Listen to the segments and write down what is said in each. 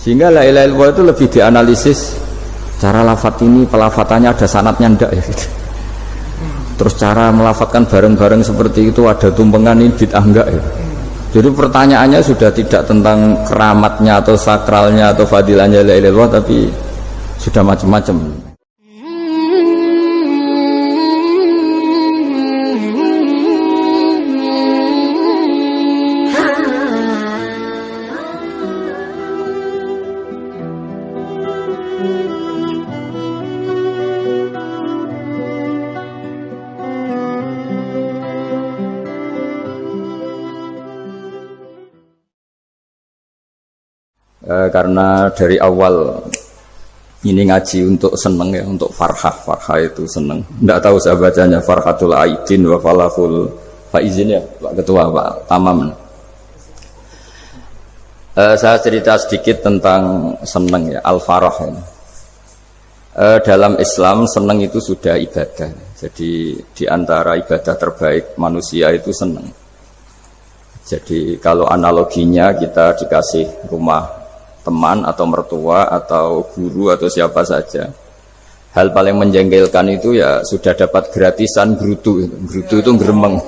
Sehingga la ilaha illallah itu lebih dianalisis cara lafadz ini, pelafatannya ada sanadnya ndak ya gitu. Terus cara melafatkan bareng-bareng seperti itu ada tumpengan ini bid'ah enggak ya. Jadi pertanyaannya sudah tidak tentang keramatnya atau sakralnya atau fadilahnya la ilaha illallah, tapi sudah macam-macam. Karena dari awal ini ngaji untuk seneng ya, untuk farhah itu seneng. Tidak tahu saya bacanya Farhatul Aidin wa Falahul Faizin ya Pak Ketua, Pak Tamam. Saya cerita sedikit tentang seneng ya, al-farah ya. Dalam Islam seneng itu sudah ibadah. Jadi diantara ibadah terbaik manusia itu seneng. Jadi kalau analoginya kita dikasih rumah teman atau mertua atau guru atau siapa saja, hal paling menjengkelkan itu ya sudah dapat gratisan gerutu itu gremeng.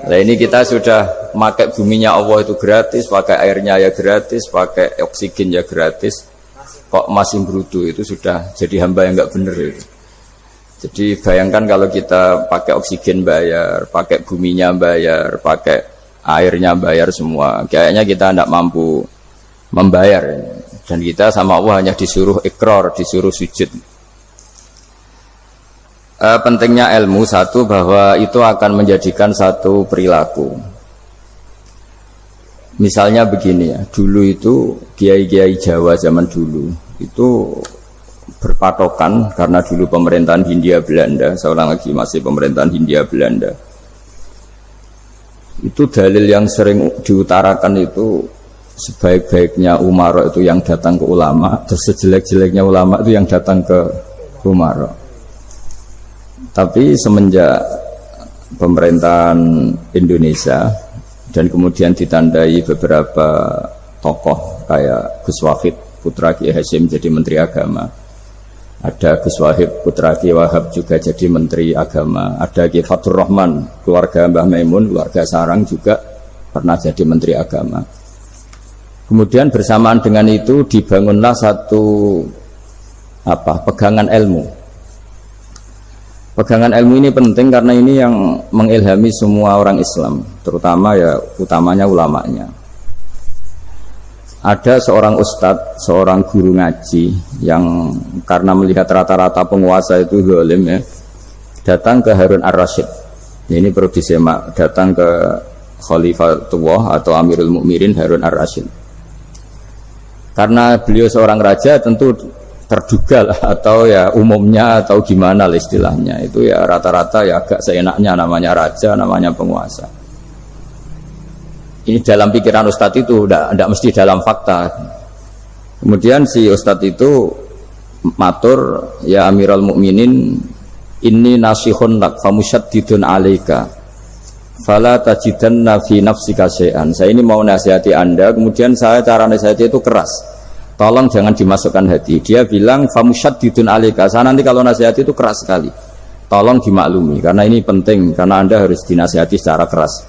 Nah ini kita sudah pakai buminya Allah itu gratis, pakai airnya ya gratis, pakai oksigen ya gratis, kok masih gerutu, itu sudah jadi hamba yang nggak bener itu. Jadi bayangkan kalau kita pakai oksigen bayar, pakai buminya bayar, pakai airnya bayar semua, kayaknya kita tidak mampu membayar, dan kita sama Allah hanya disuruh ikrar, disuruh sujud. Pentingnya ilmu satu, bahwa itu akan menjadikan satu perilaku. Misalnya begini ya, dulu itu kiai-kiai Jawa zaman dulu itu berpatokan, karena dulu pemerintahan Hindia Belanda, seorang lagi masih pemerintahan Hindia Belanda, itu dalil yang sering diutarakan itu sebaik-baiknya umara itu yang datang ke ulama, terus sejelek-jeleknya ulama itu yang datang ke umara. Tapi semenjak pemerintahan Indonesia dan kemudian ditandai beberapa tokoh kayak Gus Wahid putra Kiai Hasyim jadi Menteri Agama, ada Gus Wahid putra Kiai Wahab juga jadi Menteri Agama, ada Kiai Fatur Rahman keluarga Mbah Maimun, keluarga Sarang juga pernah jadi Menteri Agama. Kemudian bersamaan dengan itu dibangunlah satu pegangan ilmu. Pegangan ilmu ini penting karena ini yang mengilhami semua orang Islam, terutama ya utamanya ulamanya. Ada seorang ustadz, seorang guru ngaji yang karena melihat rata-rata penguasa itu zalim ya, datang ke Harun Ar-Rasyid. Ini perlu disemak, datang ke Khalifatullah atau Amirul Mukminin Harun Ar-Rasyid. Karena beliau seorang raja, tentu terduga lah, atau ya umumnya atau gimana lah istilahnya, itu ya rata-rata ya agak seenaknya, namanya raja, namanya penguasa. Ini dalam pikiran ustadz itu, tidak mesti dalam fakta. Kemudian si ustadz itu matur, ya Amirul Mukminin, inni nasihun lak famusyaddidun alaika fala tajidanna fi nafsika syai'an. Saya ini mau nasihati Anda, kemudian saya cara nasihati itu keras, tolong jangan dimasukkan hati. Dia bilang famusyaddidun alaika, saya nanti kalau nasihati itu keras sekali, tolong dimaklumi karena ini penting, karena Anda harus dinasihati secara keras.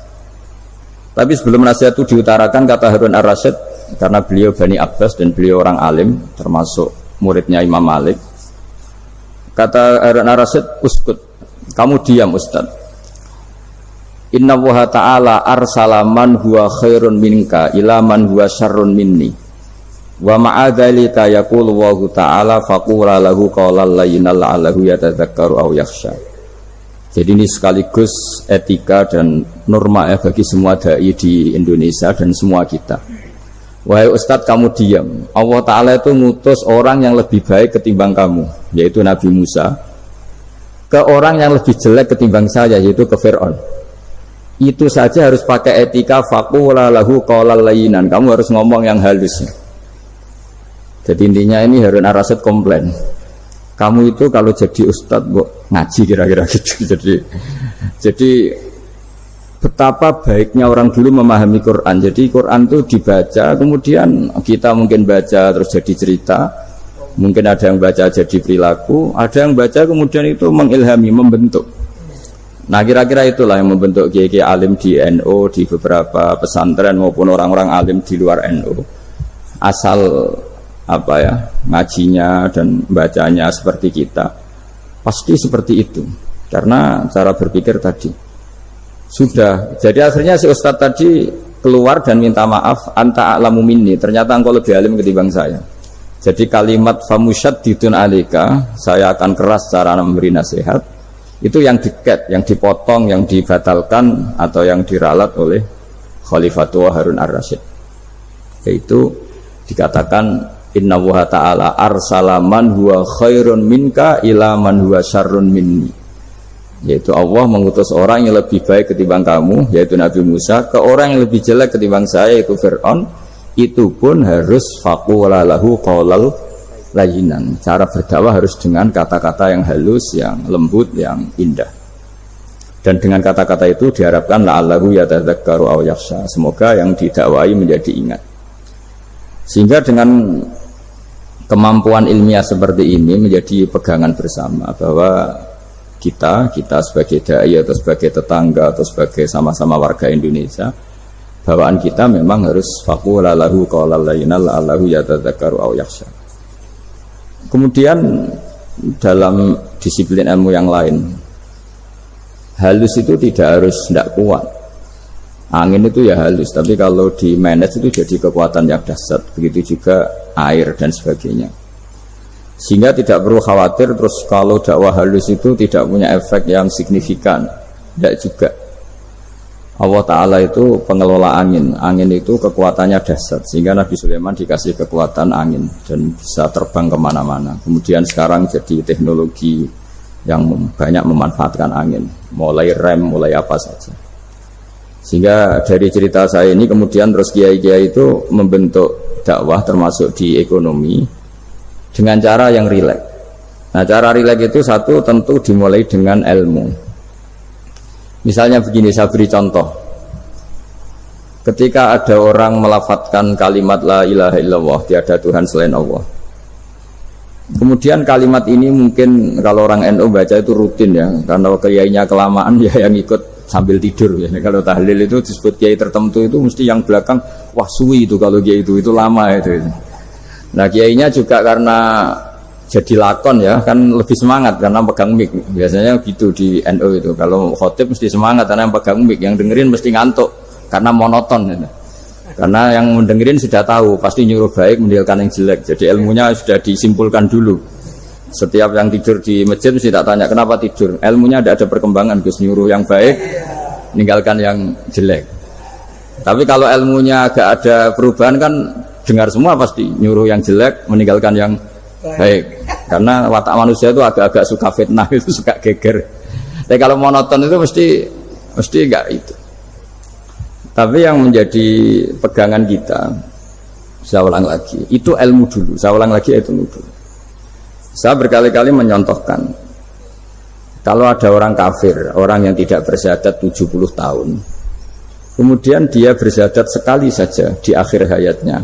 Tapi sebelum nasihat itu diutarakan, kata Harun Ar-Rasyid, karena beliau Bani Abbas dan beliau orang alim termasuk muridnya Imam Malik, kata Harun Ar-Rasyid, uskut, kamu diam Ustadz. Inna Allaha ta'ala arsala man huwa khairun minka ila man huwa syarrun minni wa ma'adzalika yaqulu Allahu ta'ala faqula lahu qawlan layyinan la'allahu yatadzakkaru aw yakhsha. Jadi ini sekaligus etika dan norma ya bagi semua dai di Indonesia dan semua kita. Wahai Ustadz, kamu diam. Allah Ta'ala itu ngutus orang yang lebih baik ketimbang kamu, yaitu Nabi Musa, ke orang yang lebih jelek ketimbang saya, yaitu ke Fir'aun. Itu saja harus pakai etika, faqula lahu qawlan layyinan, kamu harus ngomong yang halus. Jadi intinya ini Harun Ar-Rasyid komplain, kamu itu kalau jadi ustadz ngaji kira-kira gitu. Jadi betapa baiknya orang dulu memahami Quran. Jadi Quran itu dibaca, kemudian kita mungkin baca terus jadi cerita, mungkin ada yang baca jadi perilaku, ada yang baca kemudian itu mengilhami, membentuk. Nah kira-kira itulah yang membentuk kiai alim di NU, di beberapa pesantren maupun orang-orang alim di luar NU. Asal apa ya, ngajinya dan bacanya seperti kita, pasti seperti itu. Karena cara berpikir tadi sudah, jadi akhirnya si Ustadz tadi keluar dan minta maaf, anta a'lamu minni, ternyata engkau lebih alim ketimbang saya. Jadi kalimat famusyaddidun alika, saya akan keras cara memberi nasihat, itu yang diket, yang dipotong, yang dibatalkan atau yang diralat oleh Khalifatul Harun ar-Rasyid. Yaitu dikatakan inna wa ta'ala arsala man huwa khairun minka ila man huwa syarrun minni. Yaitu Allah mengutus orang yang lebih baik ketimbang kamu, yaitu Nabi Musa, ke orang yang lebih jelek ketimbang saya, yaitu Fir'aun. Itu pun harus faqula lahu qaulal layyinan. Cara berdakwah harus dengan kata-kata yang halus, yang lembut, yang indah. Dan dengan kata-kata itu diharapkan la'allahu yatadzakkaru aw yakhsha. Semoga yang didakwai menjadi ingat. Sehingga dengan kemampuan ilmiah seperti ini menjadi pegangan bersama bahwa kita sebagai dai atau sebagai tetangga atau sebagai sama-sama warga Indonesia, bawaan kita memang harus faqula lahu qaulal layyinan la'allahu yatadzakkaru aw yakhsha. Kemudian dalam disiplin ilmu yang lain, halus itu tidak kuat. Angin itu ya halus, tapi kalau di manage itu jadi kekuatan yang dahsyat. Begitu juga air dan sebagainya. Sehingga tidak perlu khawatir terus kalau dakwah halus itu tidak punya efek yang signifikan. Tidak juga. Allah Ta'ala itu pengelola angin. Angin itu kekuatannya dahsyat, sehingga Nabi Sulaiman dikasih kekuatan angin dan bisa terbang kemana-mana. Kemudian sekarang jadi teknologi yang banyak memanfaatkan angin, mulai rem, mulai apa saja. Sehingga dari cerita saya ini kemudian terus kiai-kiai itu membentuk dakwah termasuk di ekonomi dengan cara yang rileks. Nah cara rileks itu satu tentu dimulai dengan ilmu. Misalnya begini, saya beri contoh. Ketika ada orang melafadzkan kalimat la ilaha illallah, tiada Tuhan selain Allah. Kemudian kalimat ini mungkin kalau orang NU baca itu rutin ya, karena kiainya kelamaan ya yang ikut sambil tidur ya. Kalau tahlil itu disebut kiai tertentu itu mesti yang belakang wah suwi itu kalau kiai itu lama itu. Nah kiainya juga karena jadi lakon ya kan lebih semangat karena pegang mic. Biasanya gitu di NU itu. Kalau khotib mesti semangat karena yang pegang mic, yang dengerin mesti ngantuk karena monoton gitu. Karena yang mendengerin sudah tahu pasti nyuruh baik meninggalkan yang jelek. Jadi ilmunya sudah disimpulkan dulu. Setiap yang tidur di masjid mesti tak tanya kenapa tidur. Ilmunya ada perkembangan, Gus, nyuruh yang baik meninggalkan yang jelek. Tapi kalau ilmunya agak ada perubahan kan dengar semua pasti nyuruh yang jelek meninggalkan yang baik. Karena watak manusia itu agak-agak suka fitnah, itu suka geger. Tapi kalau monoton itu mesti enggak itu. Tapi yang menjadi pegangan kita, saya ulang lagi, itu ilmu dulu. Saya ulang lagi itu ilmu dulu. Saya berkali-kali menyontohkan, kalau ada orang kafir, orang yang tidak bersyahadat 70 tahun, kemudian dia bersyahadat sekali saja di akhir hayatnya,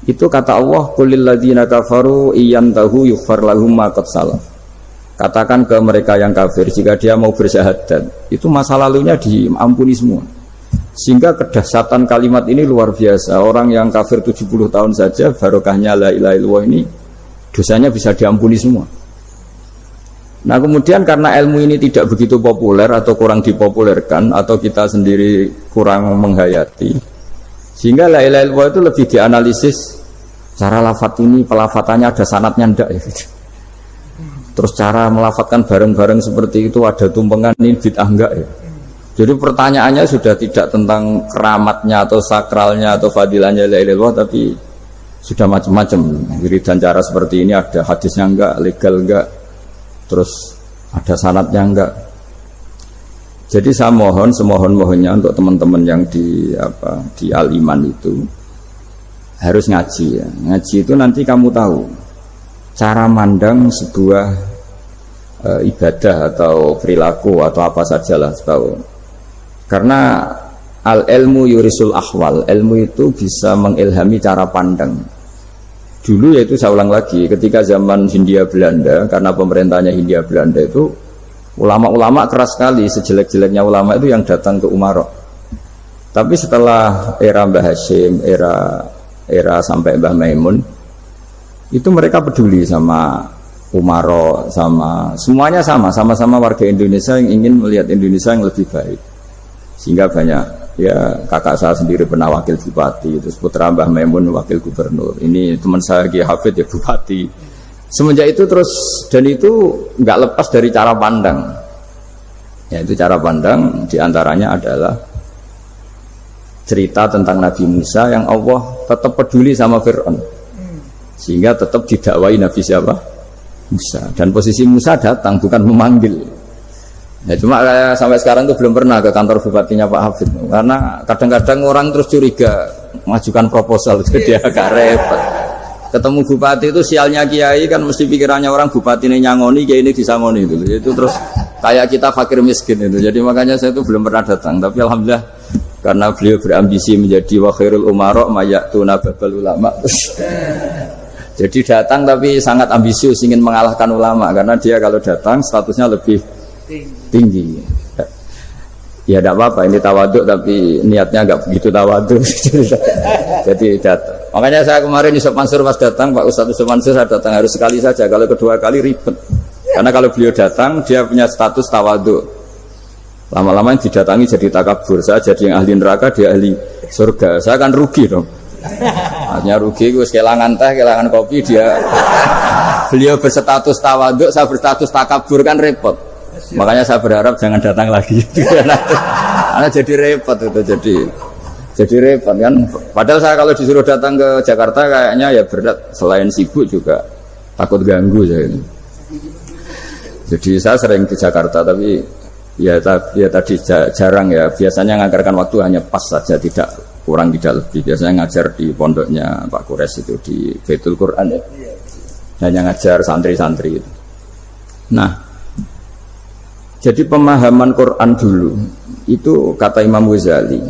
itu kata Allah, qulil ladzina kafaru iyantahu yughfar lahum ma qad salaf. Katakan ke mereka yang kafir, jika dia mau bersyahadat, itu masa lalunya diampuni semua. Sehingga kedahsyatan kalimat ini luar biasa. Orang yang kafir 70 tahun saja, barokahnya la ilaha illallah ini, dosanya bisa diampuni semua. Nah kemudian karena ilmu ini tidak begitu populer atau kurang dipopulerkan, atau kita sendiri kurang menghayati, sehingga la ilaha illallah itu lebih dianalisis cara lafadz ini, pelafatannya ada sanadnya enggak ya gitu. Terus cara melafatkan bareng-bareng seperti itu ada tumpengan ini bid'ah enggak ya. Jadi pertanyaannya sudah tidak tentang keramatnya atau sakralnya atau fadilahnya la ilaha illallah, tapi sudah macam-macam. Wiridan cara seperti ini ada hadisnya enggak, legal enggak, terus ada sanadnya enggak. Jadi saya mohon semohon-mohonnya untuk teman-teman yang di Al-Iman itu harus ngaji ya. Ngaji itu nanti kamu tahu cara mandang sebuah ibadah atau perilaku atau apa sajalah tahu. Karena al ilmu yurisul ahwal, ilmu itu bisa mengilhami cara pandang. Dulu yaitu saya ulang lagi, ketika zaman Hindia Belanda, karena pemerintahnya Hindia Belanda itu ulama-ulama keras sekali, sejelek-jeleknya ulama itu yang datang ke Umaro. Tapi setelah era Mbah Hashim, era sampai Mbah Maimun, itu mereka peduli sama Umaro, sama semuanya sama-sama warga Indonesia yang ingin melihat Indonesia yang lebih baik. Sehingga banyak, ya kakak saya sendiri pernah wakil bupati, terus putra Mbah Maimun wakil gubernur, ini teman saya Kiai Hafid ya bupati. Semenjak itu terus, dan itu nggak lepas dari cara pandang. Ya itu cara pandang diantaranya adalah cerita tentang Nabi Musa yang Allah tetap peduli sama Fir'aun, sehingga tetap didakwai Nabi siapa? Musa. Dan posisi Musa datang bukan memanggil. Ya cuma sampai sekarang tuh belum pernah ke kantor bupatinya Pak Hafid, karena kadang-kadang orang terus curiga mengajukan proposal, jadi agak repot. Ketemu bupati itu sialnya kiai kan mesti pikirannya orang bupati ini nyangoni, kiai ini disangoni itu terus kayak kita fakir miskin itu. Jadi makanya saya itu belum pernah datang, tapi alhamdulillah karena beliau berambisi menjadi wa khairul umara mayatuna babal ulama. Jadi datang tapi sangat ambisius ingin mengalahkan ulama, karena dia kalau datang statusnya lebih tinggi. Ya tidak apa-apa, ini tawaduk tapi niatnya agak begitu tawaduk. Jadi datang. Makanya saya kemarin Yusuf Mansur pas datang, Pak Ustadz Yusuf Mansur saya datang harus sekali saja, kalau kedua kali ribet. Karena kalau beliau datang dia punya status tawaduk. Lama-lama yang didatangi jadi takabur, saya jadi yang ahli neraka, dia ahli surga. Saya akan rugi dong. Artinya rugi, gue kehilangan teh, kehilangan kopi, dia beliau berstatus tawaduk, saya berstatus takabur, kan repot. Makanya saya berharap jangan datang lagi. Karena jadi repot itu, jadi repot kan. Padahal saya kalau disuruh datang ke Jakarta kayaknya ya berat, selain sibuk juga takut ganggu saya ini. Jadi saya sering di Jakarta tapi ya tadi jarang ya. Biasanya nganggarkan waktu hanya pas saja, tidak kurang tidak lebih. Biasanya ngajar di pondoknya Pak Kures itu di Baitul Quran ya. Hanya ngajar santri-santri itu. Nah, jadi pemahaman Quran dulu itu kata Imam Ghazali,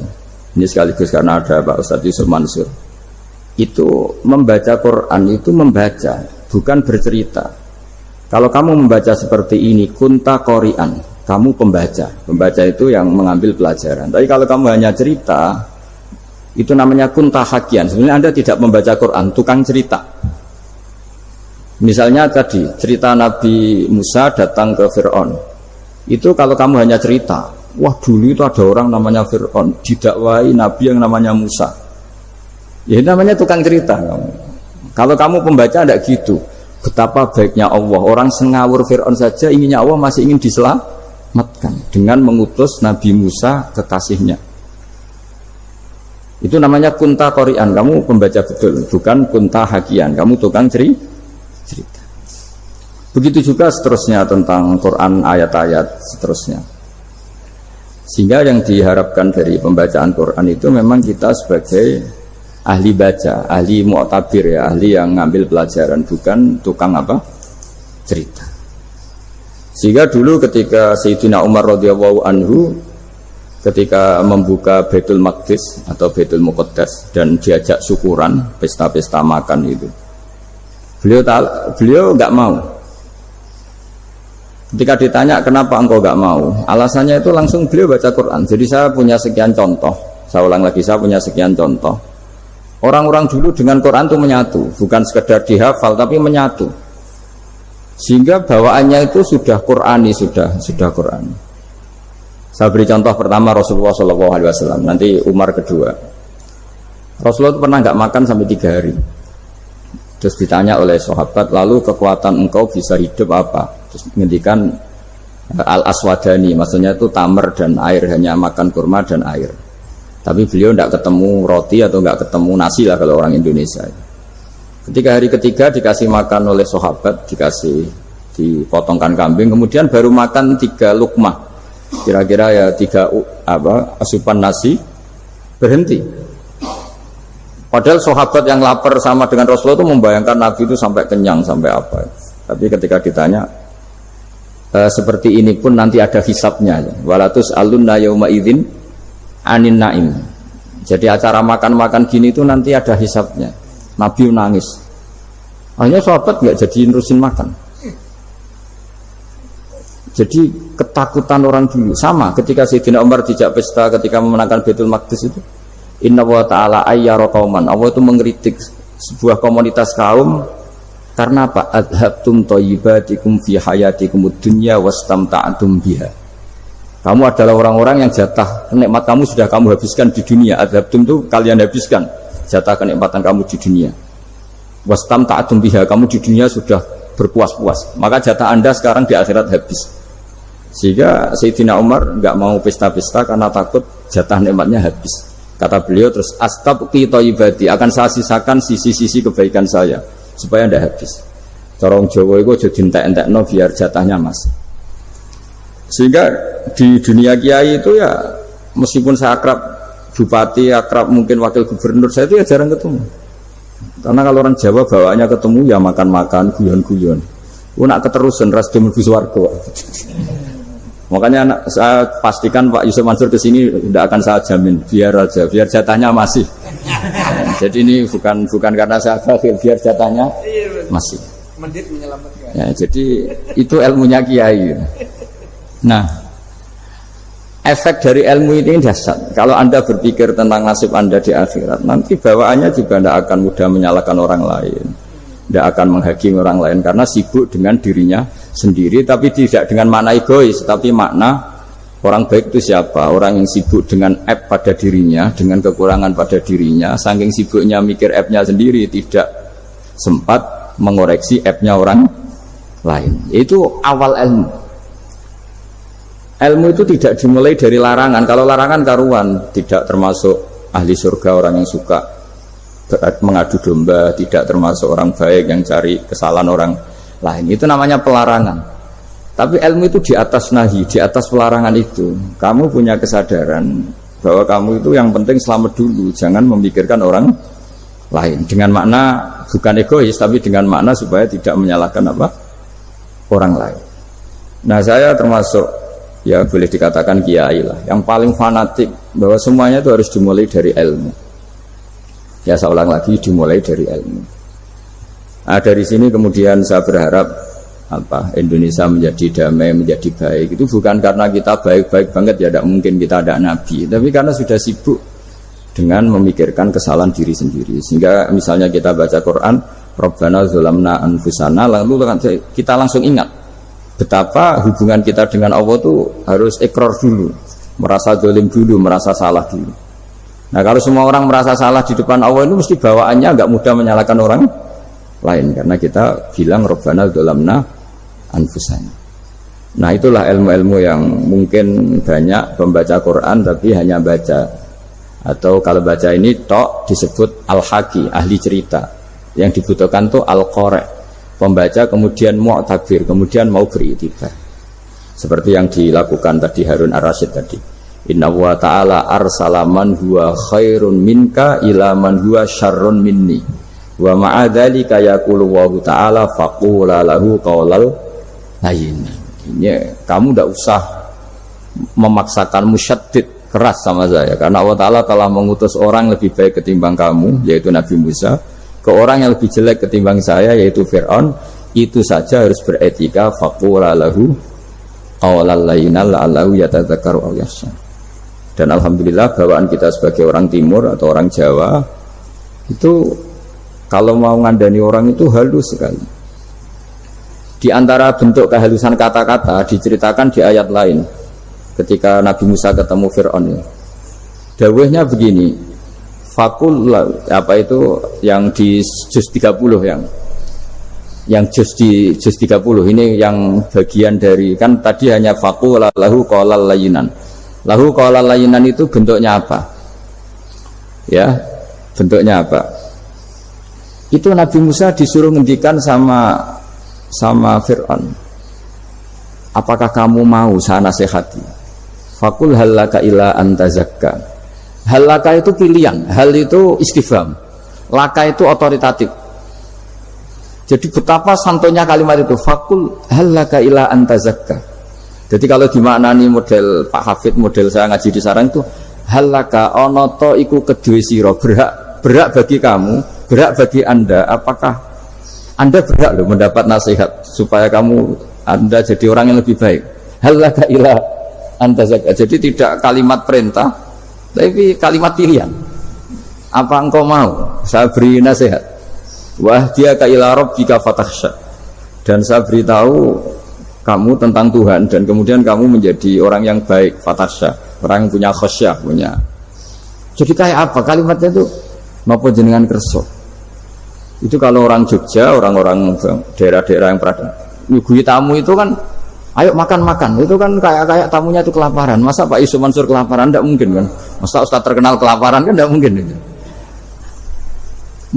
ini sekaligus karena ada Pak Ustadz Yusuf Mansur, itu membaca Quran itu membaca, bukan bercerita. Kalau kamu membaca seperti ini, kunta qori'an, kamu pembaca. Pembaca itu yang mengambil pelajaran. Tapi kalau kamu hanya cerita, itu namanya kunta hakian. Sebenarnya Anda tidak membaca Quran, tukang cerita. Misalnya tadi cerita Nabi Musa datang ke Fir'aun. Itu kalau kamu hanya cerita, wah dulu itu ada orang namanya Fir'aun didakwai Nabi yang namanya Musa. Ya namanya tukang cerita. Kalau kamu pembaca tidak gitu. Betapa baiknya Allah, orang sengawur Fir'aun saja inginnya Allah masih ingin diselamatkan dengan mengutus Nabi Musa kekasihnya. Itu namanya kunta qori'an, kamu pembaca betul, bukan kunta hakian, kamu tukang cerita. Begitu juga seterusnya tentang Quran, ayat-ayat seterusnya. Sehingga yang diharapkan dari pembacaan Quran itu memang kita sebagai ahli baca, ahli mu'tabir ya, ahli yang ngambil pelajaran, bukan tukang apa? Cerita. Sehingga dulu ketika Sayyidina Umar radhiyallahu anhu ketika membuka Baitul Maqdis atau Baitul Muqaddas dan diajak syukuran, pesta-pesta makan itu, beliau nggak mau. Ketika ditanya kenapa engkau gak mau, alasannya itu langsung beliau baca Quran. Jadi saya punya sekian contoh, saya ulang lagi, saya punya sekian contoh. Orang-orang dulu dengan Quran itu menyatu, bukan sekedar dihafal tapi menyatu. Sehingga bawaannya itu sudah Qurani, sudah Qurani. Saya beri contoh pertama Rasulullah SAW, nanti Umar kedua. Rasulullah itu pernah gak makan sampai 3 hari. Terus ditanya oleh sahabat, lalu kekuatan engkau bisa hidup apa? Terus menghentikan al-aswadani, maksudnya itu tamar dan air, hanya makan kurma dan air. Tapi beliau tidak ketemu roti atau tidak ketemu nasi lah kalau orang Indonesia. Ketika hari ketiga dikasih makan oleh sahabat, dipotongkan kambing, kemudian baru makan 3 lukmah, kira-kira ya 3 asupan nasi, berhenti. Padahal sahabat yang lapar sama dengan Rasulullah itu membayangkan Nabi itu sampai kenyang, sampai apa. Tapi ketika ditanya, seperti ini pun nanti ada hisabnya. Walatus alunna yauma idzin anin naim. Jadi acara makan-makan gini itu nanti ada hisabnya. Nabi nangis. Hanya sahabat nggak jadi nerusin makan. Jadi ketakutan orang dulu sama ketika Sayyidina Umar dijak pesta ketika memenangkan Baitul Maqdis itu. Inna wa ta'ala ayyara qauman. Allah itu mengkritik sebuah komunitas kaum karena apa? Adhabtum thayyibatikum fi hayatikum dunya wastamta'tum biha. Kamu adalah orang-orang yang jatah nikmat kamu sudah kamu habiskan di dunia. Adhabtum itu kalian habiskan jatah kenikmatan kamu di dunia. Wastamta'tum biha, kamu di dunia sudah berpuas-puas. Maka jatah Anda sekarang di akhirat habis. Sehingga Sayyidina Umar enggak mau pesta-pesta karena takut jatah nikmatnya habis. Kata beliau terus astabqi thayyibati, akan saya sisakan sisi-sisi kebaikan saya supaya tidak habis. Corong Jawa itu aja dientek-entekno biar jatahnya masih. Sehingga di dunia kiai itu ya meskipun saya akrab bupati, akrab mungkin wakil gubernur, saya itu ya jarang ketemu. Karena kalau orang Jawa bawaannya ketemu ya makan-makan, guyon-guyon. Nak keterusan ras demul biswarga. Makanya saya pastikan Pak Yusuf Mansur ke sini tidak akan saya jamin, biar aja, biar jatahnya masih. Jadi ini bukan karena saya bakhil, biar jatahnya masih. Mendit menyelamatkan. Ya, jadi itu ilmunya kiai. Nah, efek dari ilmu ini dahsyat. Kalau Anda berpikir tentang nasib Anda di akhirat, nanti bawaannya juga tidak akan mudah menyalahkan orang lain, tidak akan menghakimi orang lain karena sibuk dengan dirinya sendiri, tapi tidak dengan makna egois, tapi makna orang baik itu siapa? Orang yang sibuk dengan aib pada dirinya, dengan kekurangan pada dirinya, saking sibuknya mikir aibnya sendiri, tidak sempat mengoreksi aibnya orang lain. Itu awal ilmu. Ilmu itu tidak dimulai dari larangan. Kalau larangan karuan, tidak termasuk ahli surga, orang yang suka mengadu domba, tidak termasuk orang baik yang cari kesalahan orang lain. Itu namanya pelarangan. Tapi ilmu itu di atas nahi, di atas pelarangan itu. Kamu punya kesadaran bahwa kamu itu yang penting selamat dulu, jangan memikirkan orang lain. Dengan makna bukan egois, tapi dengan makna supaya tidak menyalahkan apa? Orang lain. Nah, saya termasuk ya boleh dikatakan kiai lah, yang paling fanatik bahwa semuanya itu harus dimulai dari ilmu. Ya saya ulang lagi, dimulai dari ilmu. Nah, dari sini kemudian saya berharap Indonesia menjadi damai, menjadi baik. Itu bukan karena kita baik-baik banget, ya tidak mungkin kita ada nabi, tapi karena sudah sibuk dengan memikirkan kesalahan diri sendiri. Sehingga misalnya kita baca Quran, Rabbana zolamna anfusana, lalu kita langsung ingat betapa hubungan kita dengan Allah itu harus ikrar dulu, merasa zalim dulu, merasa salah dulu. Nah, kalau semua orang merasa salah di depan Allah itu mesti bawaannya agak mudah menyalahkan orang lain, karena kita bilang Rabbana dzolamna anfusana. Nah, itulah ilmu-ilmu yang mungkin banyak pembaca Quran tapi hanya baca, atau kalau baca ini tok disebut al-haki, ahli cerita. Yang dibutuhkan tuh al-qari, pembaca kemudian mu'tabir, kemudian mau beriktibar. Seperti yang dilakukan tadi Harun Ar-Rasyid tadi. Inna wa ta'ala arsala man huwa khairun minka ila man huwa syarrun minni. Wa ma'adzalika yaqulu wa ta'ala faqula lahu qaulal layyin. Kamu tidak usah memaksakan musyaddid keras sama saya, karena Allah Ta'ala telah mengutus orang lebih baik ketimbang kamu, yaitu Nabi Musa, ke orang yang lebih jelek ketimbang saya, yaitu Fir'aun. Itu saja harus beretika, faqula lahu qaulal layyin la'allahu yatadzakkaru aw yakhsha. Dan alhamdulillah bawaan kita sebagai orang timur atau orang Jawa itu kalau mau ngandani orang itu halus sekali. Di antara bentuk kehalusan kata-kata diceritakan di ayat lain ketika Nabi Musa ketemu Fir'aun. Dawuhnya begini, fakul apa itu yang di juz 30 yang juz di juz 30 ini yang bagian dari, kan tadi hanya fakul lahu qaulal layyinan. Lahu qaulal layyinan itu bentuknya apa? Ya, bentuknya apa? Itu Nabi Musa disuruh ngendikan sama Fir'aun, apakah kamu mau saya nasihati? Fakul halaka ila antazakka. Halaka itu pilihan, hal itu istifham, laka itu otoritatif. Jadi betapa santonya kalimat itu, fakul halaka ila antazakka. Jadi kalau dimaknani model Pak Hafid, model saya ngaji di sarang itu, halaka onoto iku kedue sira berhak bagi kamu, berhak bagi Anda, apakah Anda berhak loh mendapat nasihat supaya Anda jadi orang yang lebih baik. Halaka ila anta zakka. Jadi tidak kalimat perintah tapi kalimat pilihan. Apa engkau mau saya beri nasihat? Wa ahdiyaka ila rabbika fatakhsha. Dan saya beritahu kamu tentang Tuhan dan kemudian kamu menjadi orang yang baik, fatakhsha, orang yang punya khasyah, punya. Jadi kayak apa kalimatnya itu? Napa jenengan kersa? Itu kalau orang Jogja, orang-orang daerah-daerah yang pernah nyuguhi tamu itu kan ayo makan-makan, itu kan kayak tamunya itu kelaparan. Masa Pak Yusuf Mansur kelaparan? Tidak mungkin kan. Masa Ustaz terkenal kelaparan kan tidak mungkin itu.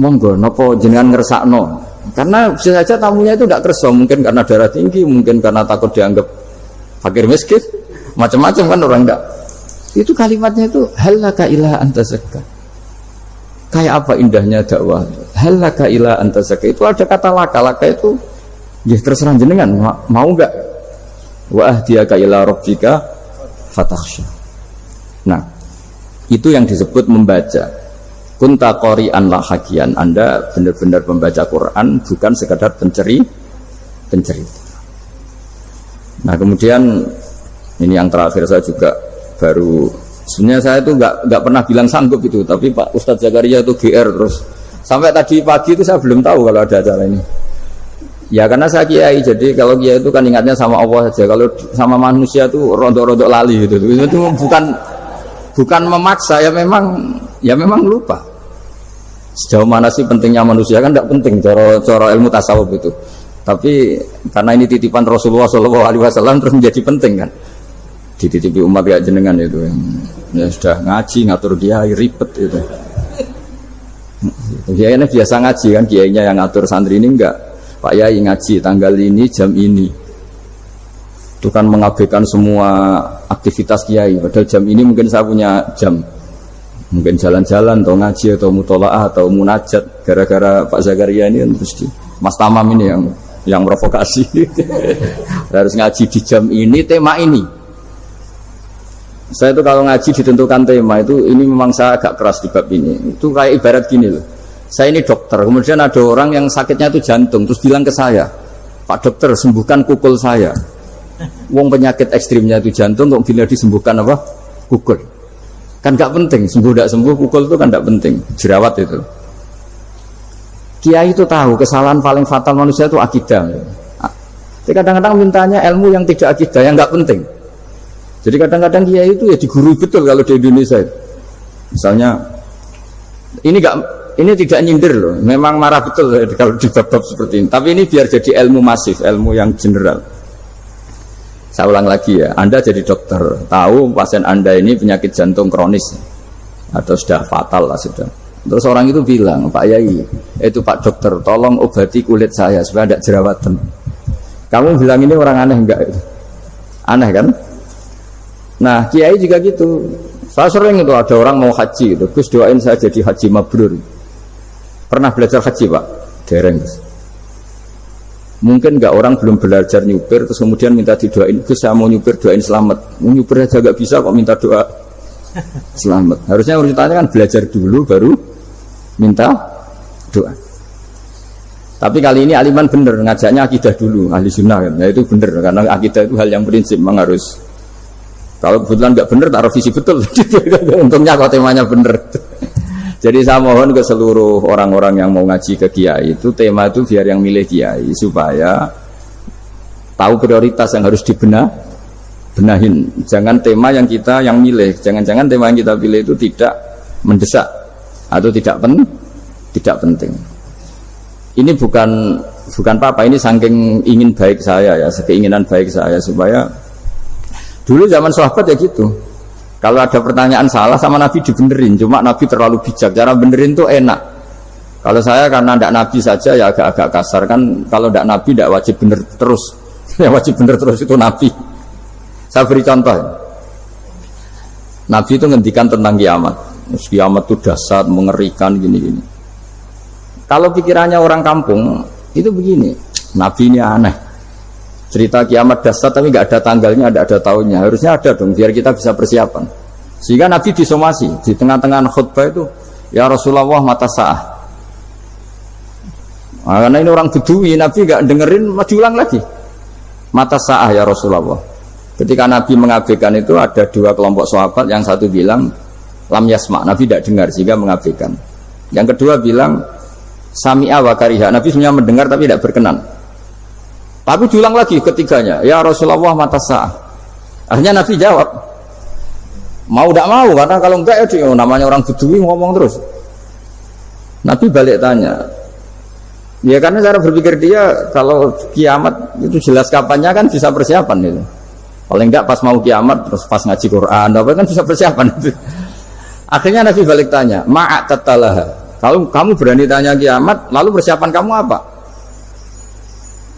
Monggo nopo jenengan ngersakno. Karena bisa saja tamunya itu tidak kerso, mungkin karena darah tinggi, mungkin karena takut dianggap fakir miskin, macam-macam kan orang enggak. Itu kalimatnya itu halaka ila anta zakka. Kayak apa indahnya dakwah. Halaka ila anta zakka. Itu ada kata laka itu ya terserah jenengan mau enggak. Wa ahdiyaka ila rabbika fatakhsha. Nah, itu yang disebut membaca. Kunta qori'an la hakian. Anda benar-benar membaca Quran, bukan sekadar pencerita. Nah, kemudian ini yang terakhir saya juga baru, sebenarnya saya itu nggak pernah bilang sanggup itu, tapi Pak Ustadz Zakaria itu GR terus. Sampai tadi pagi itu saya belum tahu kalau ada acara ini. Ya karena saya kiai, jadi kalau kiai itu kan ingatnya sama Allah saja. Kalau sama manusia itu rontok-rontok lali gitu. Itu bukan memaksa, ya memang lupa. Sejauh mana sih pentingnya manusia kan tidak penting cara ilmu tasawuf itu. Tapi karena ini titipan Rasulullah SAW terus menjadi penting kan. Dititipi umat ya jenengan itu. Ya sudah ngaji ngatur kiai ribet itu. Kiainya biasa ngaji kan, kiainya yang ngatur santri ini enggak. Pak Yai ngaji tanggal ini jam ini. Itu kan mengabaikan semua aktivitas kiai. Padahal jam ini mungkin saya punya jam. Mungkin jalan-jalan atau ngaji atau mutolaah atau munajat. Gara-gara Pak Zakaria ini terus Mas Tamam ini yang provokasi. Harus ngaji di jam ini, tema ini. Saya itu kalau ngaji ditentukan tema itu, ini memang saya agak keras di bab ini. Itu kayak ibarat gini loh. Saya ini dokter, kemudian ada orang yang sakitnya itu jantung, terus bilang ke saya, Pak dokter sembuhkan kukul saya. Wong penyakit ekstrimnya itu jantung, kok bila disembuhkan apa? Kukul. Kan gak penting, sembuh tidak sembuh, kukul itu kan gak penting, jerawat itu. Kiai itu tahu kesalahan paling fatal manusia itu akidah. Jadi kadang-kadang mintanya ilmu yang tidak akidah, yang gak penting. Jadi kadang-kadang kiai itu ya digurui betul kalau di Indonesia itu. Misalnya, ini tidak nyindir loh, memang marah betul kalau di bab-bab seperti ini. Tapi ini biar jadi ilmu masif, ilmu yang general. Saya ulang lagi ya, Anda jadi dokter, tahu pasien Anda ini penyakit jantung kronis atau sudah fatal lah sudah. Terus orang itu bilang, Pak Yai, itu Pak dokter, tolong obati kulit saya supaya tidak jerawatan. Kamu bilang ini orang aneh enggak? Aneh kan? Nah, kiai juga gitu. Saya sering itu ada orang mau haji gitu, Gus doain saya jadi haji mabrur. Pernah belajar haji Pak? Dereng. Mungkin enggak orang belum belajar nyupir terus kemudian minta didoain, Gus saya mau nyupir doain selamat. Nyupir aja enggak bisa kok minta doa selamat. Harusnya urutannya kan belajar dulu baru minta doa. Tapi kali ini aliman bener ngajaknya akidah dulu, ahli sunnah kan. Ya itu bener karena akidah itu hal yang prinsip memang harus. Kalau kebetulan enggak bener tak revisi betul. Untungnya kalau temanya bener. Jadi saya mohon ke seluruh orang-orang yang mau ngaji ke kiai itu tema itu biar yang milih kiai supaya tahu prioritas yang harus benahin. Jangan tema yang kita yang milih, jangan-jangan tema yang kita pilih itu tidak mendesak atau tidak penting. Ini bukan apa-apa, ini saking ingin baik saya ya, keinginan baik saya supaya dulu zaman sahabat ya gitu. Kalau ada pertanyaan salah sama Nabi dibenerin, cuma Nabi terlalu bijak. Cara benerin tuh enak. Kalau saya karena tidak Nabi saja ya agak-agak kasar kan. Kalau tidak Nabi tidak wajib bener terus. Yang wajib bener terus itu Nabi. Saya beri contoh. Nabi itu ngendikan tentang kiamat. Kiamat itu dahsyat, mengerikan gini-gini. Kalau pikirannya orang kampung itu begini. Nabi ini aneh. Cerita kiamat dahsyat tapi nggak ada tanggalnya, nggak ada tahunnya. Harusnya ada dong biar kita bisa persiapan. Sehingga Nabi disomasi di tengah-tengah khutbah itu, ya Rasulullah mata sa'ah. Karena ini orang Bedui, Nabi gak dengerin, diulang lagi. Mata sa'ah ya Rasulullah. Ketika Nabi mengabaikan itu, ada dua kelompok sahabat, yang satu bilang lam yasma, Nabi tidak dengar sehingga mengabaikan. Yang kedua bilang sami'a wa kariha, Nabi sebenarnya mendengar tapi tidak berkenan. Tapi diulang lagi ketiganya, ya Rasulullah mata sa'ah. Akhirnya Nabi jawab, mau tidak mau, karena kalau enggak ya dia, namanya orang Bedui ngomong terus. Nabi balik tanya, ya karena cara berpikir dia kalau kiamat itu jelas kapannya kan bisa persiapan itu. Paling enggak pas mau kiamat terus pas ngaji Quran, apa kan bisa persiapan itu. Akhirnya Nabi balik tanya, ma'atatalah. Kalau kamu berani tanya kiamat, lalu persiapan kamu apa?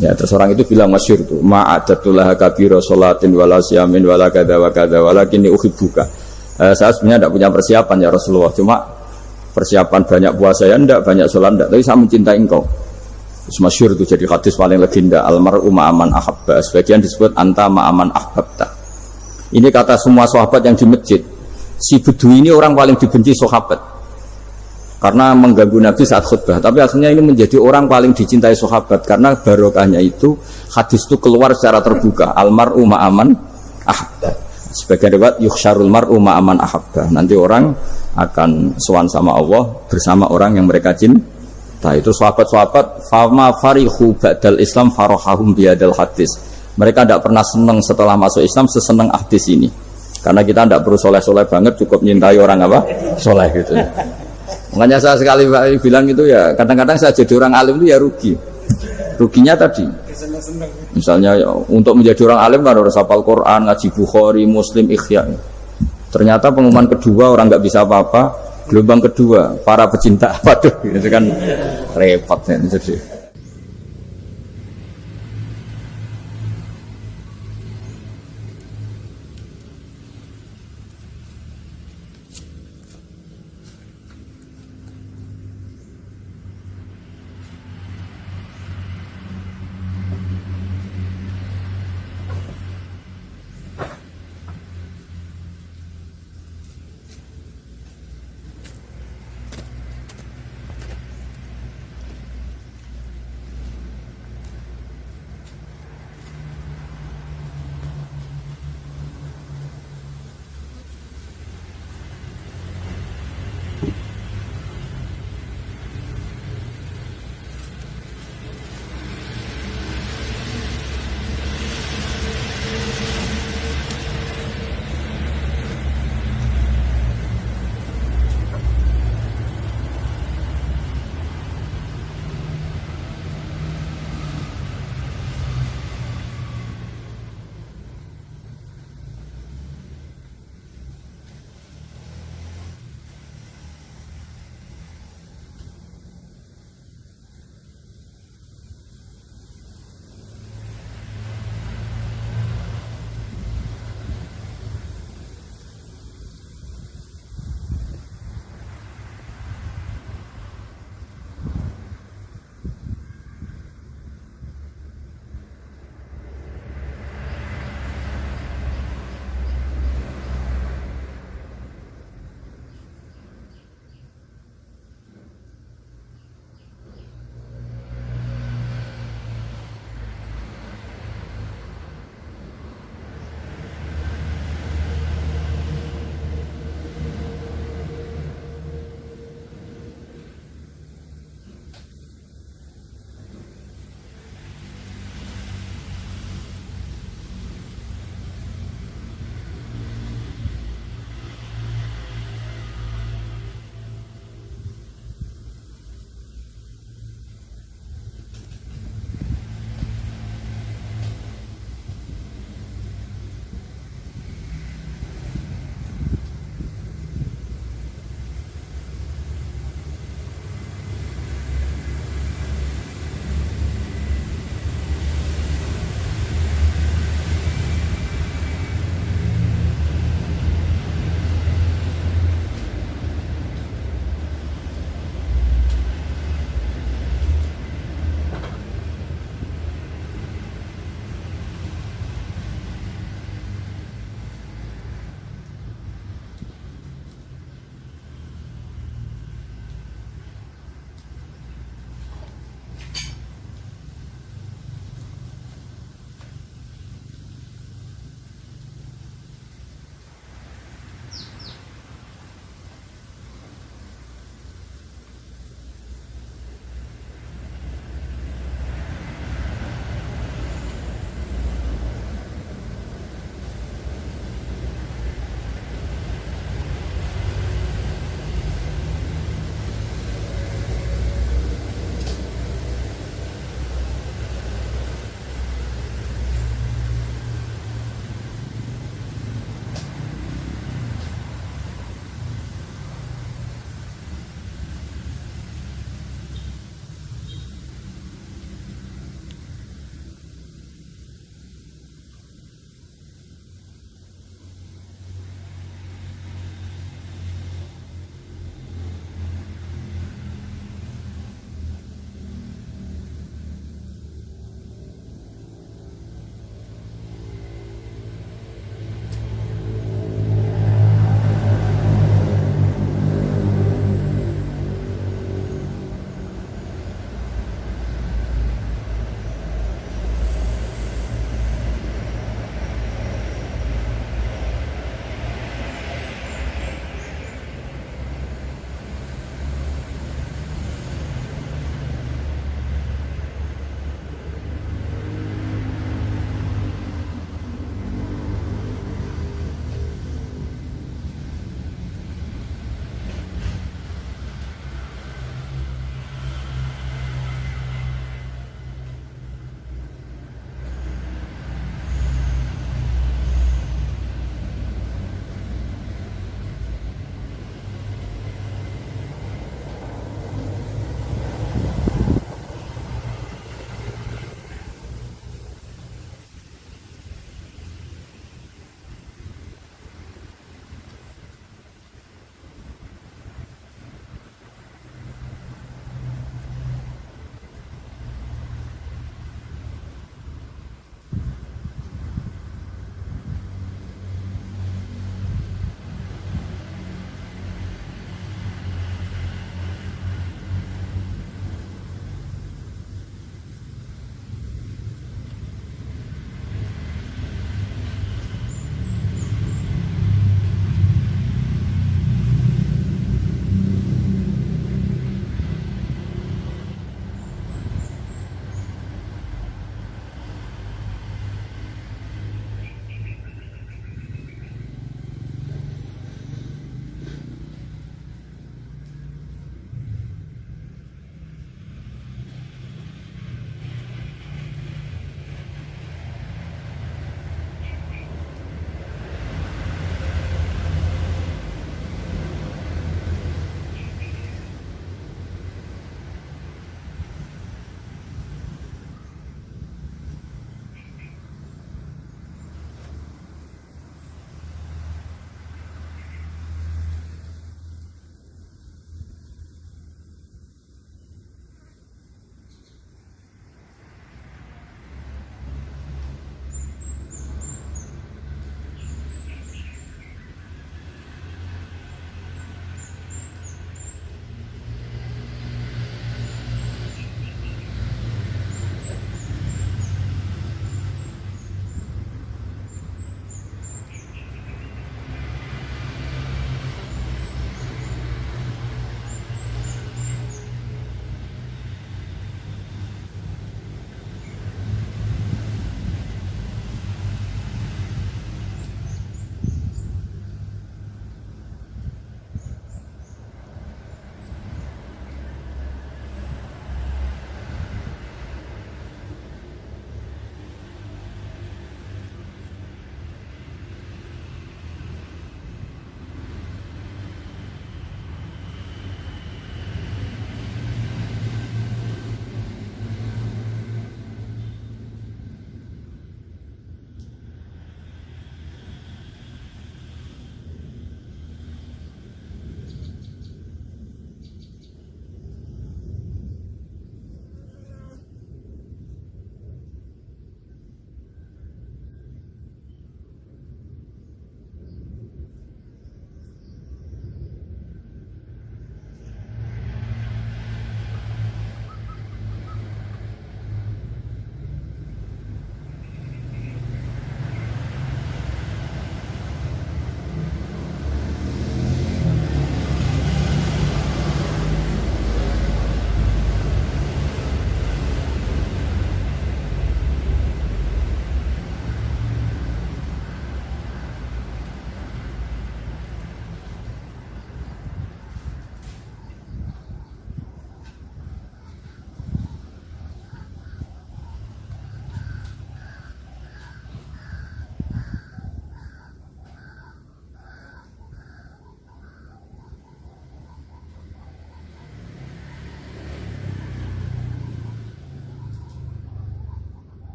Ya terus orang itu bilang masyhur tuh, ma'atatalah kabira sholatin wala siyamin wala kada wa kada walakinni uhibbuka. Saya sebenarnya tidak punya persiapan ya Rasulullah, cuma persiapan banyak puasa ya enggak, banyak sholat enggak, tapi saya mencintai engkau. Terus masyhur itu jadi hadis paling legenda, almar'u ma'aman ahabba, sebagian disebut anta ma'aman ahbabta. Ini kata semua sahabat yang di masjid. Si Bedui ini orang paling dibenci sahabat karena mengganggu Nabi saat khutbah, tapi akhirnya ini menjadi orang paling dicintai sahabat karena barokahnya itu hadis itu keluar secara terbuka, almar'u ma'aman ahabba. Sebagian riwayat yukhsyarul mar'u ma'aman ahabba, nanti orang akan sowan sama Allah bersama orang yang mereka cinta. Itu sahabat-sahabat fama farihu ba'dal Islam farahahum biadal hadis. Mereka tidak pernah senang setelah masuk Islam sesenang hadis ini, karena kita tidak perlu soleh-soleh banget, cukup nyintai orang apa soleh gitu. Makanya saya sekali bilang itu ya, kadang-kadang saya jadi orang alim itu ya ruginya tadi. Misalnya ya, untuk menjadi orang alim kan harus hafal Quran, ngaji Bukhari, Muslim, Ikhya. Ternyata pengumuman kedua orang nggak bisa apa-apa, gelombang kedua para pecinta, waduh itu kan repot ya.